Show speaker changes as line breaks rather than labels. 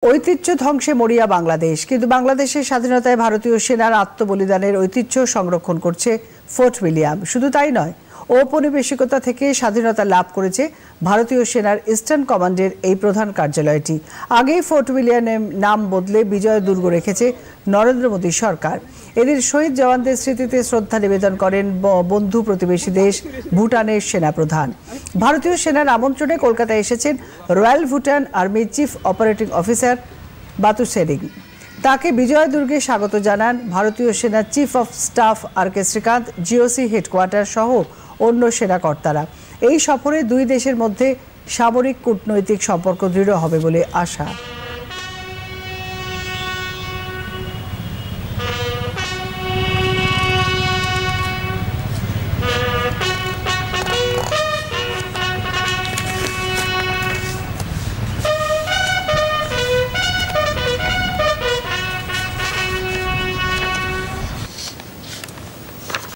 ঐতিহ্য ধ্বংসে মরিয়া বাংলাদেশ, কিন্তু বাংলাদেশের স্বাধীনতায় ভারতীয় সেনার আত্মবলিদানের ঐতিহ্য সংরক্ষণ করছে ফোর্ট উইলিয়াম। শুধু তাই নয়, ঔপনিবেশিকতা থেকে স্বাধীনতা লাভ করেছে ভারতীয় সেনার ইস্টার্ন কমান্ডের এই প্রধান কার্যালয়টি। আগেই ফোর্ট উইলিয়ামের নাম বদলে বিজয় দুর্গ রেখেছে নরেন্দ্র মোদী সরকার। এদিন শহীদ জওয়ানদের স্মৃতিতে শ্রদ্ধা নিবেদন করেন বন্ধু প্রতিবেশী দেশ ভুটানের সেনাপ্রধান। ভারতীয় সেনার আমন্ত্রণে কলকাতায় এসেছেন রয়্যাল ভুটান আর্মির chief operating officer Batoo Tshering. তাকে বিজয় দুর্গে স্বাগত জানান ভারতীয় সেনার chief of staff R K Srikanth, GOC headquarter সহ অন্য সেনা কর্তারা। এই সফরে দুই দেশের মধ্যে সামরিক কূটনৈতিক সম্পর্ক দৃঢ় হবে বলে আশা।